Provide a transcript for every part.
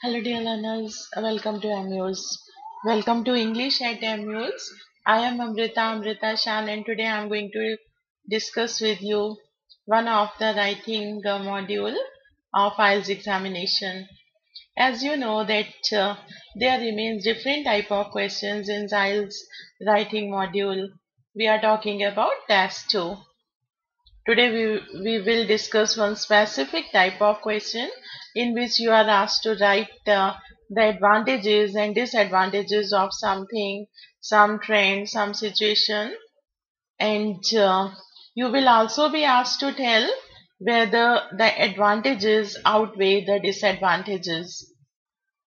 Hello, dear learners. Welcome to Amuse. Welcome to English at Amuse. I am Amrita Shan, and today I am going to discuss with you one of the writing module of IELTS examination. As you know that there remains different type of questions in IELTS writing module. We are talking about test 2. Today we will discuss one specific type of question in which you are asked to write the advantages and disadvantages of something, some trend, some situation, and you will also be asked to tell whether the advantages outweigh the disadvantages.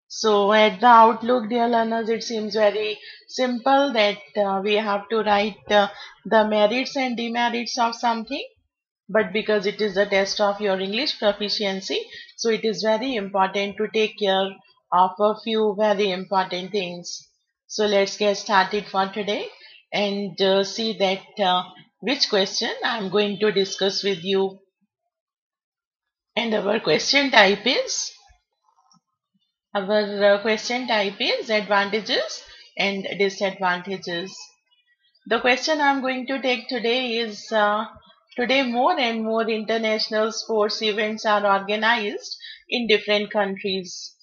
So at the outlook, dear learners, it seems very simple that we have to write the merits and demerits of something, but because it is a test of your English proficiency, so it is very important to take care of a few very important things. So let's get started for today and see that which question I'm going to discuss with you. And our question type is advantages and disadvantages. The question I'm going to take today is today more and more international sports events are organized in different countries.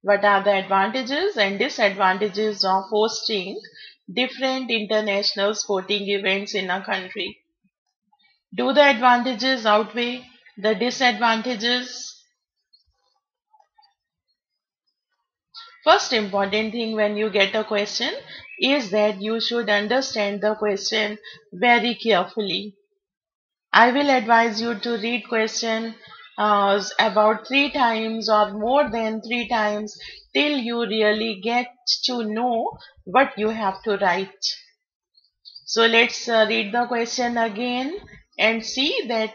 What are the advantages and disadvantages of hosting different international sporting events in a country? Do the advantages outweigh the disadvantages? First important thing when you get a question is that you should understand the question very carefully. I will advise you to read question about 3 times or more than 3 times till you really get to know what you have to write. So let's read the question again and see that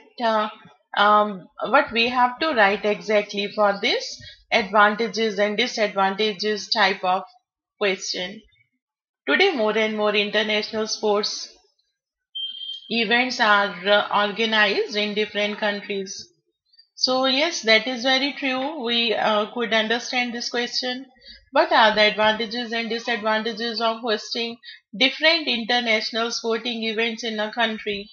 what we have to write exactly for this advantages and disadvantages type of question. Today more and more international sports events are organized in different countries. So yes, that is very true. We could understand this question. What are the advantages and disadvantages of hosting different international sporting events in a country?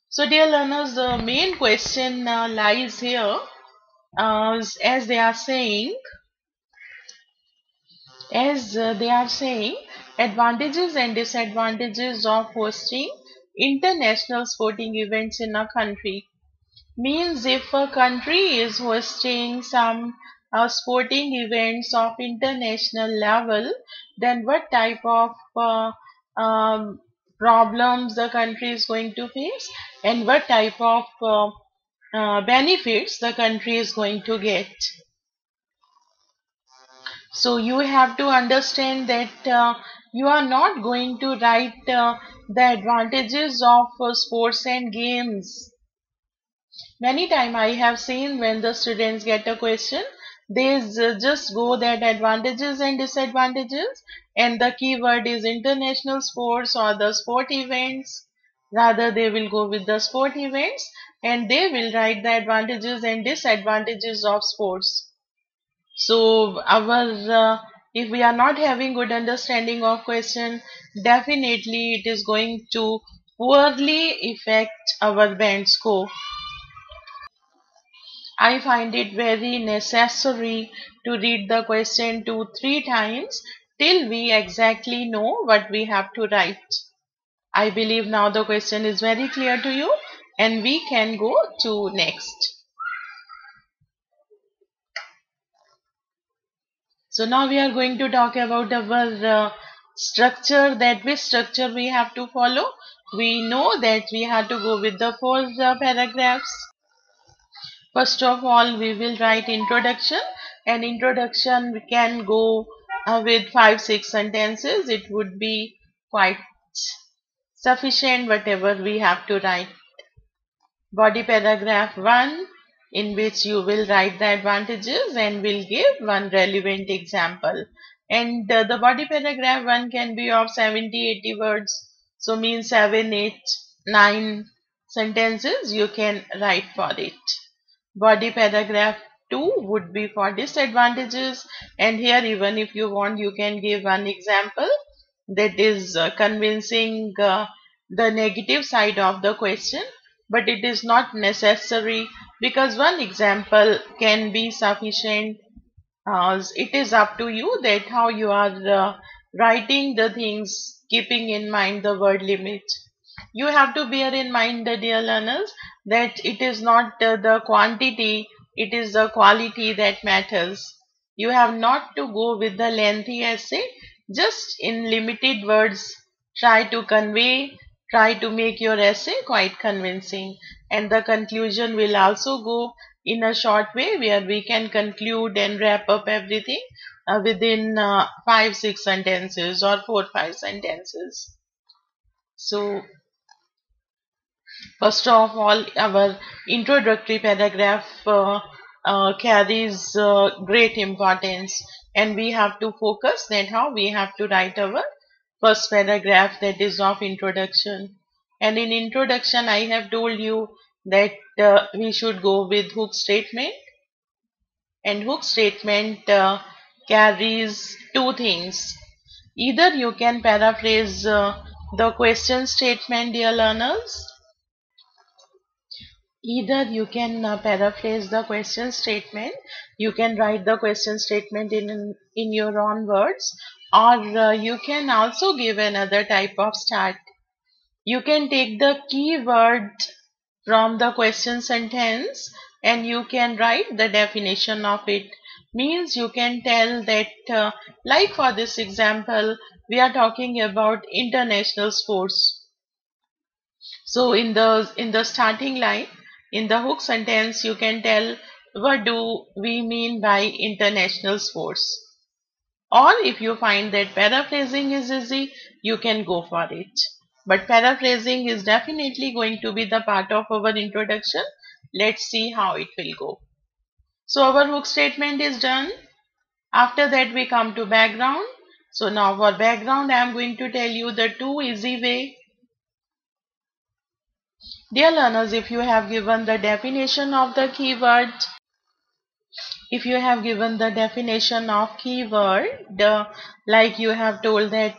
So dear learners, the main question lies here as they are saying, advantages and disadvantages of hosting international sporting events in a country. Means if a country is hosting some sporting events of international level, then what type of problems the country is going to face and what type of benefits the country is going to get. So you have to understand that you are not going to write the advantages of sports and games. Many time I have seen when the students get a question, they just go that advantages and disadvantages, and the keyword is international sports or the sport events. Rather, they will go with the sport events and they will write the advantages and disadvantages of sports. So if we are not having good understanding of question, definitely it is going to poorly affect our band score. I find it very necessary to read the question 2-3 times till we exactly know what we have to write. I believe now the question is very clear to you and we can go to next. So now we are going to talk about our structure, that which structure we have to follow. We know that we have to go with the 4 paragraphs. First of all, we will write introduction, and introduction we can go with 5-6 sentences. It would be quite sufficient whatever we have to write. Body paragraph 1, in which you will write the advantages and will give one relevant example. And the body paragraph 1 can be of 70-80 words. So means 7-8-9 sentences you can write for it. Body paragraph 2 would be for disadvantages, and here even if you want you can give one example that is convincing the negative side of the question, but it is not necessary because one example can be sufficient. It is up to you that how you are writing the things keeping in mind the word limit. You have to bear in mind, the dear learners, that it is not the quantity, it is the quality that matters. You have not to go with the lengthy essay, just in limited words try to convey, try to make your essay quite convincing, and the conclusion will also go in a short way where we can conclude and wrap up everything within 5 6 sentences or 4 5 sentences. So first of all, our introductory paragraph carries great importance, and we have to focus that how we have to write our first paragraph, that is of introduction. And in introduction, I have told you that we should go with hook statement, and hook statement carries two things. Either you can paraphrase the question statement, dear learners. Either you can paraphrase the question statement, you can write the question statement in your own words, or you can also give another type of start. You can take the keyword from the question sentence and you can write the definition of it. Means you can tell that like for this example we are talking about international sports. So in the starting line, in the hook sentence, you can tell what do we mean by international sports. Or if you find that paraphrasing is easy, you can go for it. But paraphrasing is definitely going to be the part of our introduction. Let's see how it will go. So our hook statement is done. After that we come to background. So now for background I am going to tell you the two easy way. Dear learners, if you have given the definition of the keyword, if you have given the definition of keyword, like you have told that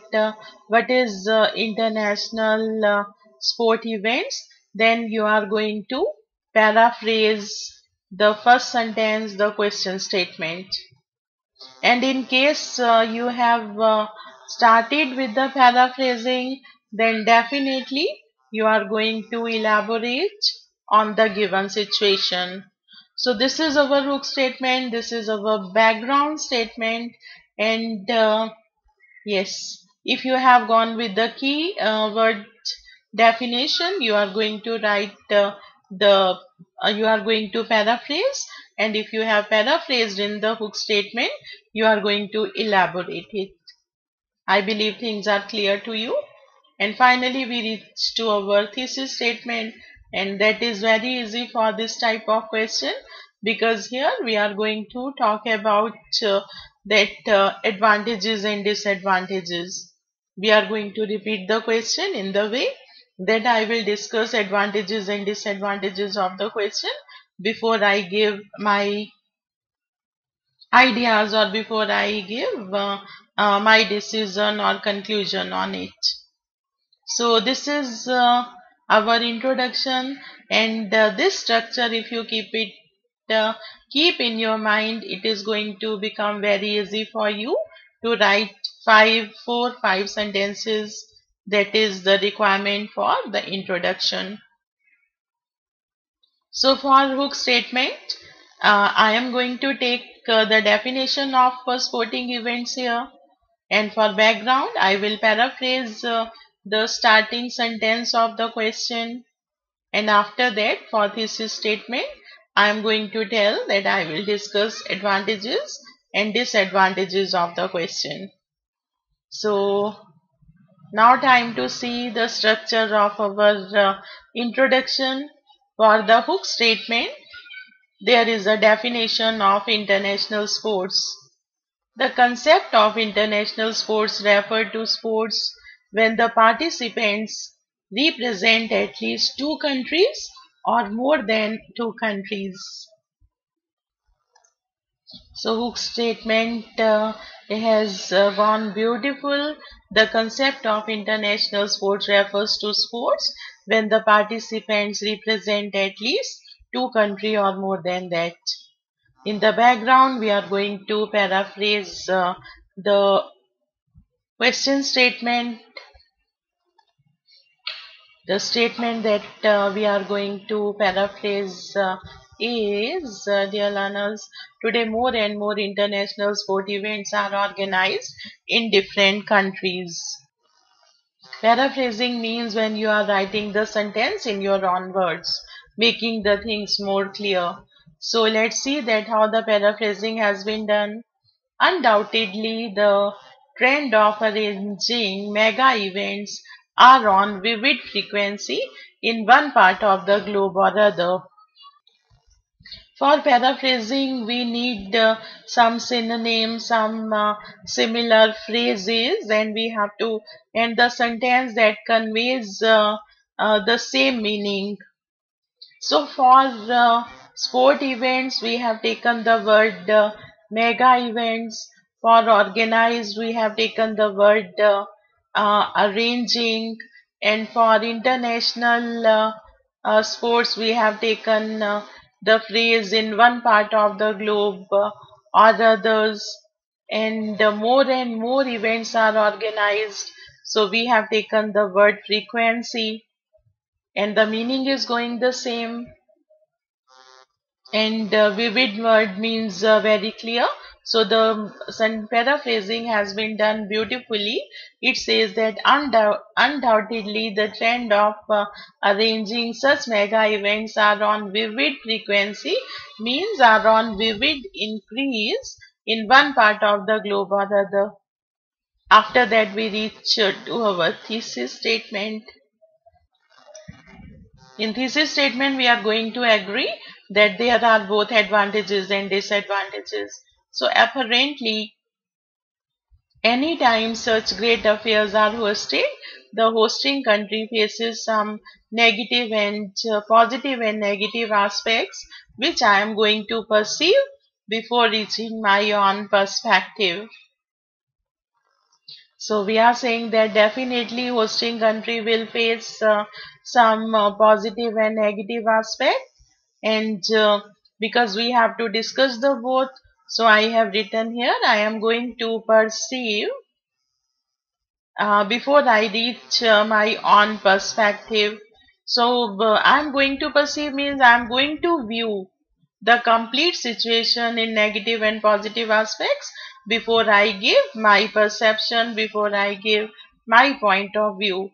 what is international sport events, then you are going to paraphrase the first sentence, the question statement. And in case you have started with the paraphrasing, then definitely you are going to elaborate on the given situation. So this is our hook statement, this is our background statement, and yes, if you have gone with the key word definition, you are going to write the you are going to paraphrase, and if you have paraphrased in the hook statement, you are going to elaborate it. I believe things are clear to you. And finally we reach to our thesis statement, and that is very easy for this type of question because here we are going to talk about that advantages and disadvantages. We are going to repeat the question in the way that I will discuss advantages and disadvantages of the question before I give my ideas or before I give my decision or conclusion on it. So this is our introduction, and this structure, if you keep in your mind, it is going to become very easy for you to write 4 5 sentences. That is the requirement for the introduction. So for hook statement, I am going to take the definition of sporting events here, and for background I will paraphrase the starting sentence of the question, and after that for thesis statement I am going to tell that I will discuss advantages and disadvantages of the question. So now time to see the structure of our introduction. For the hook statement, there is a definition of international sports. The concept of international sports refers to sports when the participants represent at least two countries or more than two countries. So Hooke's statement has gone beautiful. The concept of international sports refers to sports when the participants represent at least two countries or more than that. In the background, we are going to paraphrase the question statement. The statement that we are going to paraphrase is, dear learners, today more and more international sport events are organized in different countries. Paraphrasing means when you are writing the sentence in your own words, making the things more clear. So let's see that how the paraphrasing has been done. Undoubtedly, the trend of arranging mega events are on vivid frequency in one part of the globe or other. For paraphrasing, we need some synonyms, some similar phrases, and we have to end the sentence that conveys the same meaning. So for sport events, we have taken the word mega events. For organized, we have taken the word arranging. And for international sports, we have taken the phrase in one part of the globe or others. And more and more events are organized. So we have taken the word frequency, and the meaning is going the same. And vivid word means very clear. So the paraphrasing has been done beautifully. It says that undoubtedly the trend of arranging such mega events are on vivid frequency, means are on vivid increase in one part of the globe or other. After that we reach to our thesis statement. In thesis statement, we are going to agree that there are both advantages and disadvantages. So apparently, anytime such great affairs are hosted, the hosting country faces some negative and positive and negative aspects, which I am going to perceive before reaching my own perspective. So we are saying that definitely hosting country will face some positive and negative aspect, and because we have to discuss the both, so I have written here I am going to perceive before I reach my own perspective. So I'm going to perceive means I'm going to view the complete situation in negative and positive aspects before I give my perception, before I give my point of view.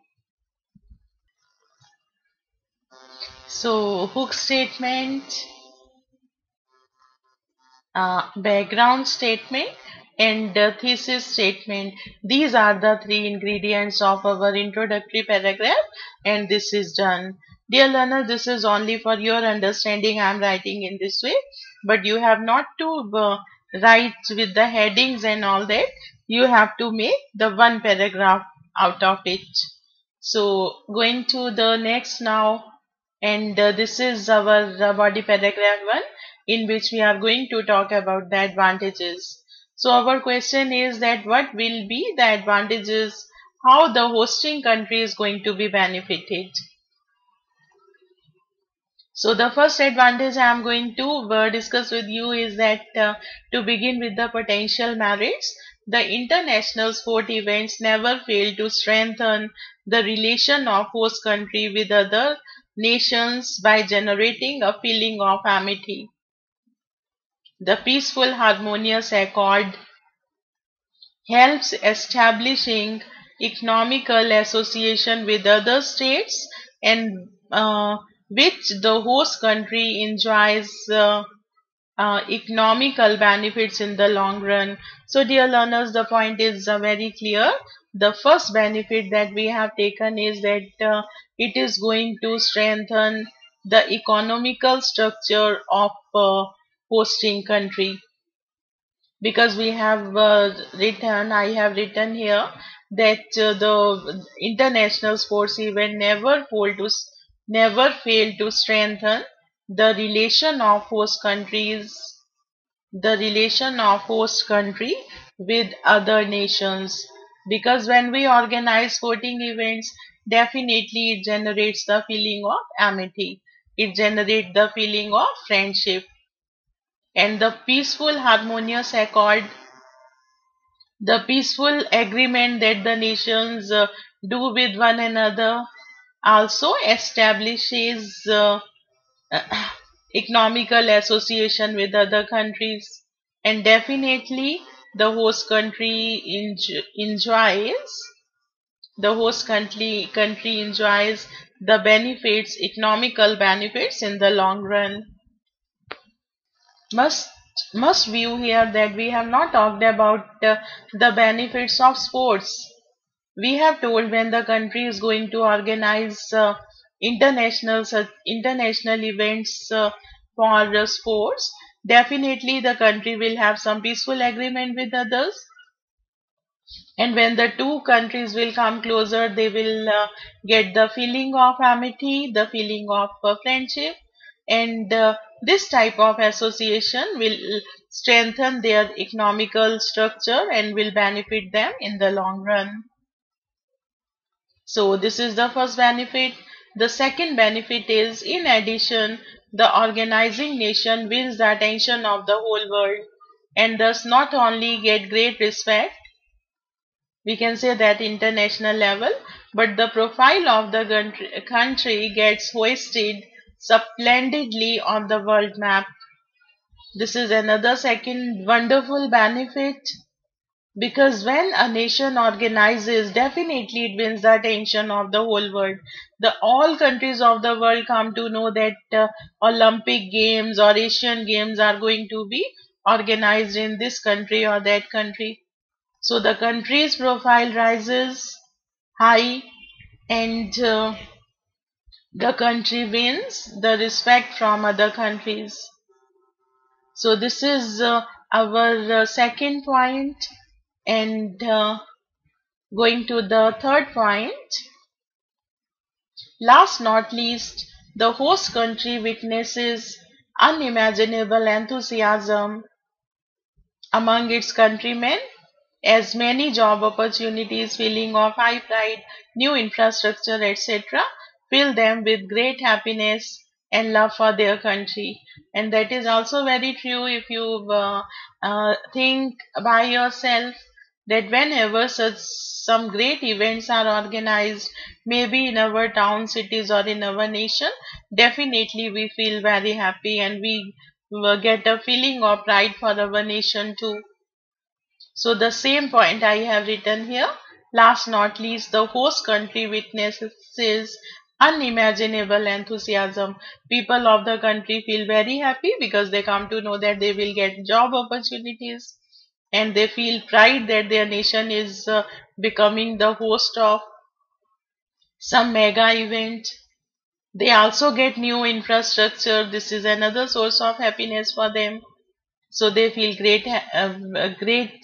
So hook statement, background statement, and thesis statement. These are the three ingredients of our introductory paragraph, and this is done. Dear learner, this is only for your understanding. I am writing in this way, but you have not to write with the headings and all that. You have to make the one paragraph out of it. So going to the next now, and this is our body paragraph 1, in which we are going to talk about the advantages. So our question is that what will be the advantages, how the hosting country is going to be benefited. So the first advantage I am going to discuss with you is that to begin with the potential merits, the international sport events never fail to strengthen the relation of host country with other nations by generating a feeling of amity. The peaceful harmonious accord helps establishing economical association with other states, and which the host country enjoys economical benefits in the long run. So dear learners, the point is very clear. The first benefit that we have taken is that it is going to strengthen the economical structure of hosting country, because we have I have written here that the international sports event never fail to strengthen the relation of host countries the relation of host country with other nations. Because when we organize sporting events, definitely it generates the feeling of amity. It generates the feeling of friendship and the peaceful harmonious accord, the peaceful agreement that the nations do with one another also establishes economical association with other countries, and definitely the host country enjoys the benefits, economical benefits in the long run. Must view here that we have not talked about the benefits of sports. We have told when the country is going to organize international events for sports, definitely the country will have some peaceful agreement with others, and when the two countries will come closer, they will get the feeling of amity, the feeling of friendship, and this type of association will strengthen their economical structure and will benefit them in the long run. So this is the first benefit. The second benefit is, in addition, the organizing nation wins the attention of the whole world and thus not only get great respect, we can say that international level, but the profile of the country gets hoisted splendidly on the world map. This is another second wonderful benefit, because when a nation organizes, definitely it wins the attention of the whole world. The all countries of the world come to know that Olympic Games or Asian Games are going to be organized in this country or that country. So the country's profile rises high, and the country wins the respect from other countries. So this is our second point, and going to the third point, last not least, the host country witnesses unimaginable enthusiasm among its countrymen, as many job opportunities, feeling of high pride, new infrastructure, etc., fill them with great happiness and love for their country. And that is also very true if you think by yourself that whenever such some great events are organized, maybe in our town, cities, or in our nation, definitely we feel very happy and we get a feeling of pride for our nation too. So the same point I have written here. Last not least, the host country witnesses unimaginable enthusiasm. People of the country feel very happy because they come to know that they will get job opportunities, and they feel pride that their nation is becoming the host of some mega event. They also get new infrastructure. This is another source of happiness for them. So they feel great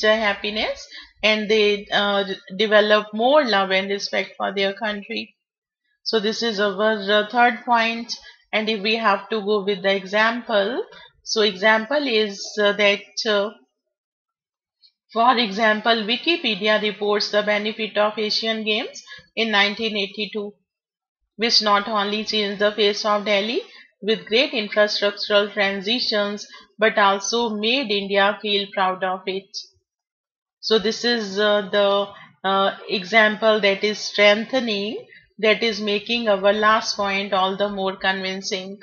happiness, and they develop more love and respect for their country. So this is our third point. And if we have to go with the example, so example is that for example, Wikipedia reports the benefit of Asian Games in 1982, which not only changed the face of Delhi with great infrastructural transitions, but also made India feel proud of it. So this is the example that is strengthening, that is making our last point all the more convincing.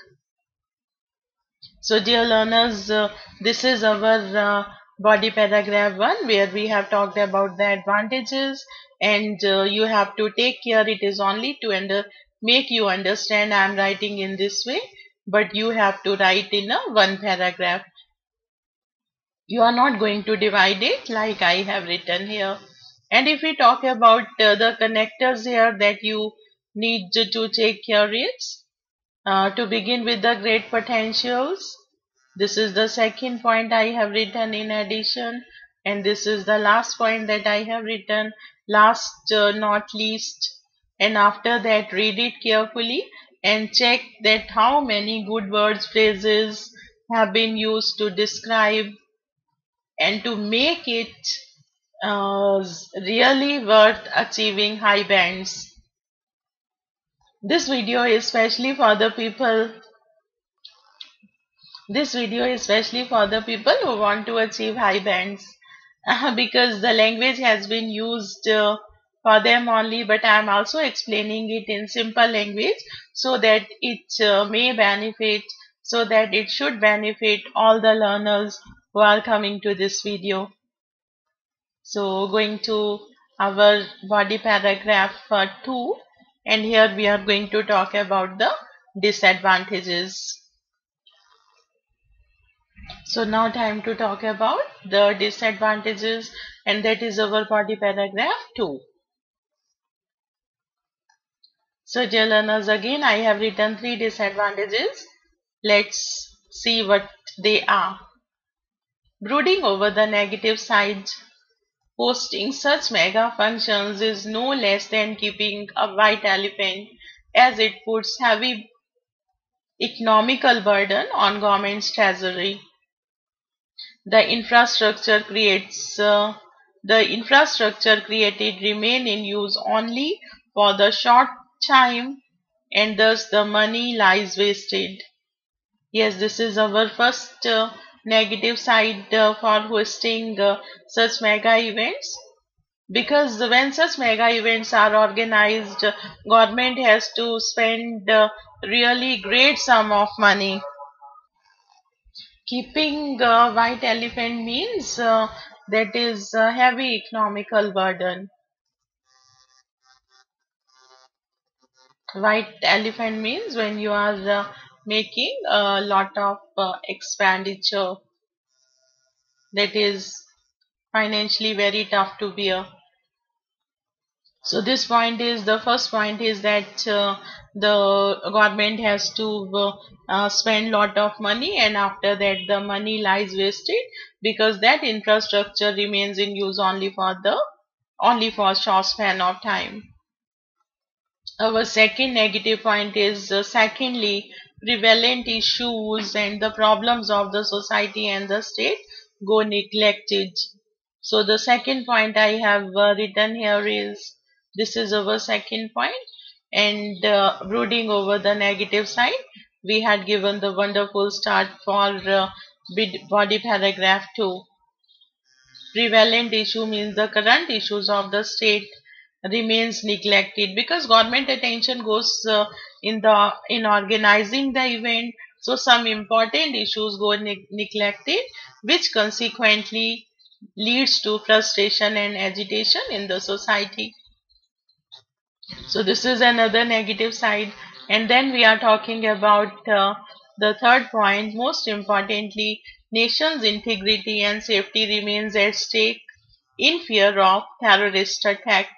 So dear learners, this is our body paragraph 1, where we have talked about the advantages, and you have to take care. It is only to make you understand I am writing in this way, but you have to write in a one paragraph. You are not going to divide it like I have written here. And if we talk about the connectors here that you need to take care is, to begin with the great potentials. This is the second point I have written in addition, and this is the last point that I have written, last not least. And after that, read it carefully and check that how many good words, phrases have been used to describe and to make it really worth achieving high bands. This video is especially for the people This video is especially for the people who want to achieve high bands because the language has been used for them only, but I am also explaining it in simple language so that it should benefit all the learners who are coming to this video. So going to our body paragraph 2, and here we are going to talk about the disadvantages. So now time to talk about the disadvantages, and that is our body paragraph 2. So dear learners, again I have written 3 disadvantages. Let's see what they are. Brooding over the negative side. Hosting such mega functions is no less than keeping a white elephant, as it puts heavy economical burden on government's treasury. The infrastructure created remain in use only for the short time, and thus the money lies wasted. Yes, this is our first negative side for hosting such mega events, because when such mega events are organized, government has to spend really great sum of money. Keeping white elephant means that is a heavy economical burden. White elephant means when you are making a lot of expenditure that is financially very tough to bear. So this point is the first point is that the government has to spend lot of money, and after that the money lies wasted because that infrastructure remains in use only for a short span of time. Our second negative point is secondly, prevalent issues and the problems of the society and the state go neglected. So the second point I have written here is, this is our second point, and brooding over the negative side, we had given the wonderful start for body paragraph 2. Prevalent issue means the current issues of the state remains neglected because government attention goes in organizing the event, so some important issues go neglected, which consequently leads to frustration and agitation in the society. So this is another negative side. And then we are talking about the third point. Most importantly, nation's integrity and safety remains at stake in fear of terrorist attack.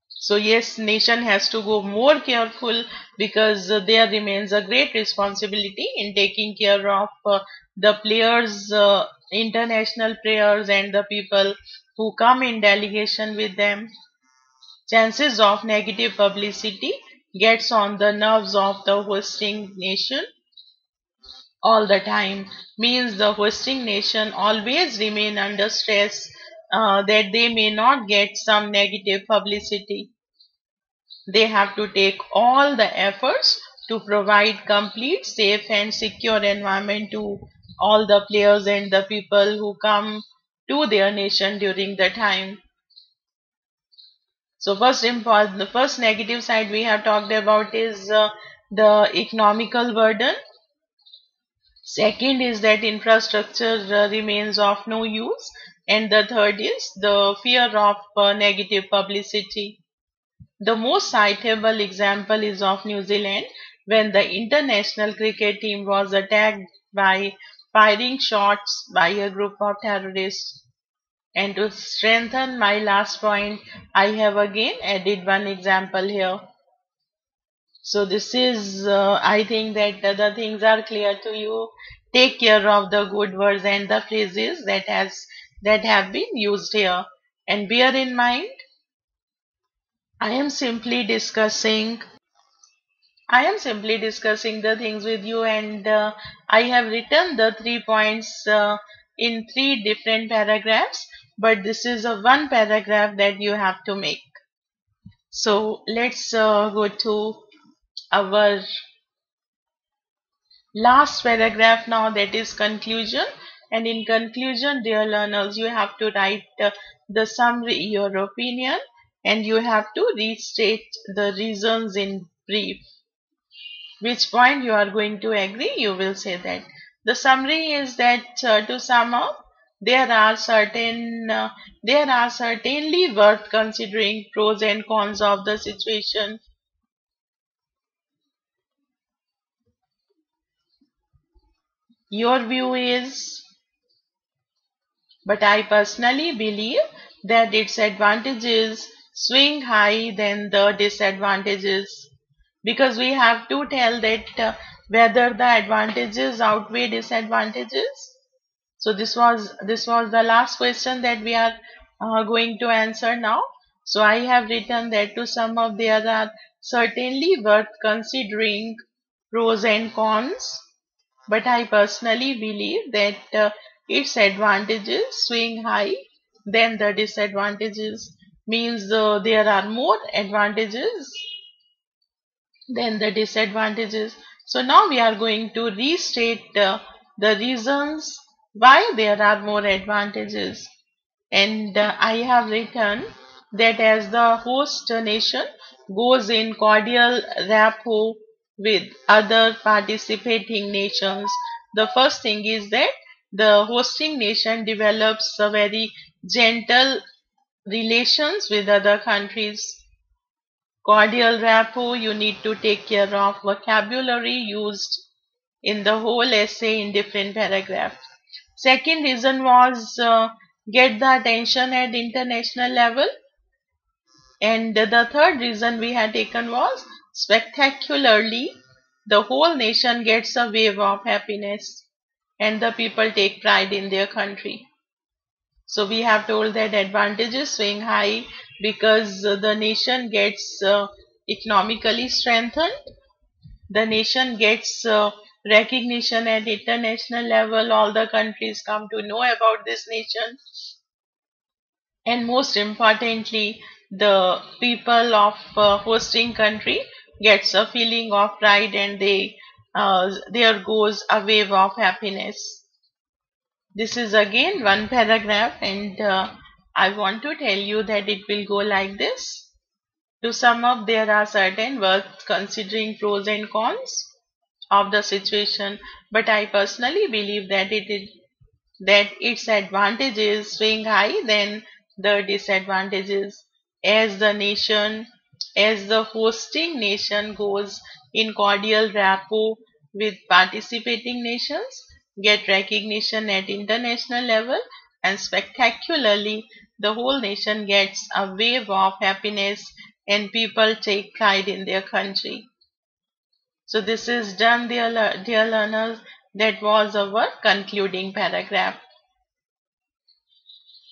So yes, nation has to go more careful because there remains a great responsibility in taking care of the players, international players, and the people who come in delegation with them. Chances of negative publicity gets on the nerves of the hosting nation all the time, means the hosting nation always remain under stress that they may not get some negative publicity. They have to take all the efforts to provide complete, safe and secure environment to all the players and the people who come to their nation during the time. So the first negative side we have talked about is the economical burden. Second is that infrastructure remains of no use, and the third is the fear of negative publicity. The most citable example is of New Zealand, when the international cricket team was attacked by firing shots by a group of terrorists. And to strengthen my last point, I have again added one example here. So this is, I think that the things are clear to you. Take care of the good words and the phrases that have been used here. And bear in mind, I am simply discussing the things with you, and I have written the 3 points in 3 different paragraphs, but this is a one paragraph that you have to make. So let's go to our last paragraph now, that is conclusion. And in conclusion, dear learners, you have to write the summary, your opinion, and you have to restate the reasons in brief. Which point you are going to agree, you will say that. The summary is that to sum up, there are certainly worth considering pros and cons of the situation. Your view is, but I personally believe that its advantages swing high than the disadvantages, because we have to tell that whether the advantages outweigh disadvantages. So this was the last question that we are going to answer now. So I have written that to sum up, there are certainly worth considering pros and cons, but I personally believe that its advantages swing high than the disadvantages. Means there are more advantages than the disadvantages. So now we are going to restate the reasons why there are more advantages. And I have written that as the host nation goes in cordial rapport with other participating nations, the first thing is that the hosting nation develops a very gentle relations with other countries. Cordial rapport, you need to take care of vocabulary used in the whole essay in different paragraphs. Second reason was get the attention at international level. And the third reason we had taken was spectacularly, the whole nation gets a wave of happiness and the people take pride in their country. So we have told that advantages swing high because the nation gets economically strengthened, the nation gets recognition at international level, all the countries come to know about this nation, and most importantly, the people of hosting country gets a feeling of pride, and there goes a wave of happiness. This is again one paragraph, and I want to tell you that it will go like this. To sum up, there are certain worth considering pros and cons of the situation, but I personally believe that its advantages swing high than the disadvantages, as the hosting nation goes in cordial rapport with participating nations, get recognition at international level, and spectacularly, the whole nation gets a wave of happiness and people take pride in their country. So this is done, dear learners. That was our concluding paragraph.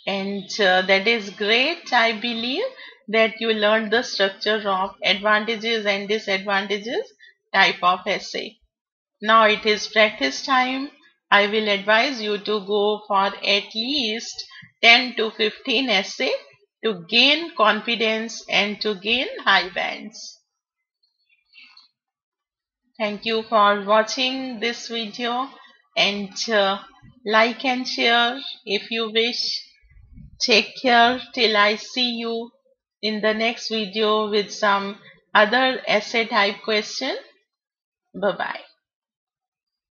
And that is great. I believe that you learned the structure of advantages and disadvantages type of essay. Now it is practice time. I will advise you to go for at least 10 to 15 essay to gain confidence and to gain high bands. Thank you for watching this video, and like and share if you wish. Take care till I see you in the next video with some other essay type question. Bye bye.